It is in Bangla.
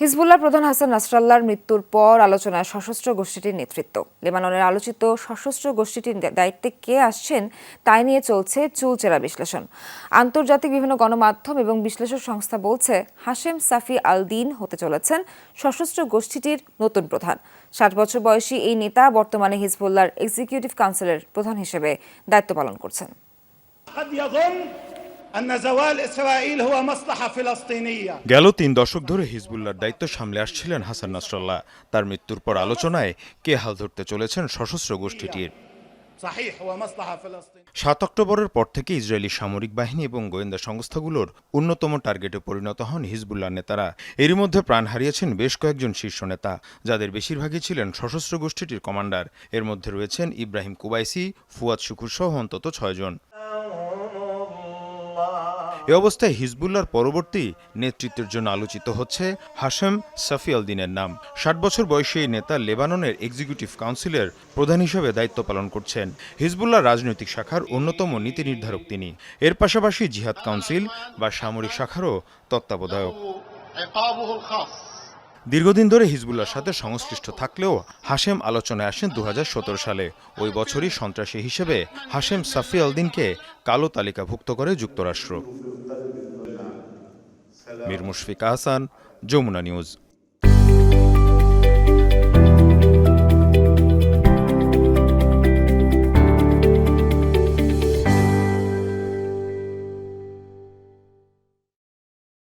হিজবুল্লাহ প্রধান হাসান নাসরাল্লাহর মৃত্যুর পর আলোচনায় সশস্ত্র গোষ্ঠীটির নেতৃত্ব। লেবাননের আলোচিত সশস্ত্র গোষ্ঠীটির দায়িত্বে কে আসছেন তাই নিয়ে চলছে চুলচেরা বিশ্লেষণ। আন্তর্জাতিক বিভিন্ন গণমাধ্যম এবং বিশ্লেষক সংস্থা বলছে হাশেম সাফি আল দিন হতে চলেছেন সশস্ত্র গোষ্ঠীটির নতুন প্রধান। ৬০ বছর বয়সী এই নেতা বর্তমানে হিজবুল্লাহর এক্সিকিউটিভ কাউন্সিলের প্রধান হিসেবে দায়িত্ব পালন করছেন। গেল ৩ দশক ধরে হিজবুল্লাহর দায়িত্ব সামলে আসছিলেন হাসান নাসরাল্লাহ। তার মৃত্যুর পর আলোচনায় কে হাল ধরতে চলেছেন সশস্ত্র গোষ্ঠীটির। ৭ অক্টোবরের পর থেকে ইসরায়েলি সামরিক বাহিনী এবং গোয়েন্দা সংস্থাগুলোর অন্যতম টার্গেটে পরিণত হন হিজবুল্লাহ নেতারা। এরই মধ্যে প্রাণ হারিয়েছেন বেশ কয়েকজন শীর্ষ নেতা, যাদের বেশিরভাগই ছিলেন সশস্ত্র গোষ্ঠীটির কমান্ডার। এর মধ্যে রয়েছেন ইব্রাহিম কুবাইসি, ফুয়াদ শুকুর সহ অন্তত ৬ জন। এ অবস্থায় হিজবুল্লাহর পরবর্তী নেতৃত্বের জন্য আলোচিত হচ্ছে হাশেম সাফি আল দিনের নাম। ৬০ বছর বয়সী এই নেতা লেবাননের এক্সিকিউটিভ কাউন্সিলের প্রধান হিসেবে দায়িত্ব পালন করছেন। হিজবুল্লাহ রাজনৈতিক শাখার অন্যতম নীতি নির্ধারক তিনি। এর পাশাপাশি জিহাদ কাউন্সিল বা সামরিক শাখারও তত্ত্বাবধায়ক। দীর্ঘদিন ধরে হিজবুল্লাহর সাথে সংশ্লিষ্ট থাকলেও হাশেম আলোচনায় আসেন ২০১৭ সালে। ওই বছরই সন্ত্রাসী হিসেবে হাশেম সাফি আল দিনকে কালো তালিকাভুক্ত করে যুক্তরাষ্ট্র। মীর মুশফিক আহসান, যমুনা নিউজ।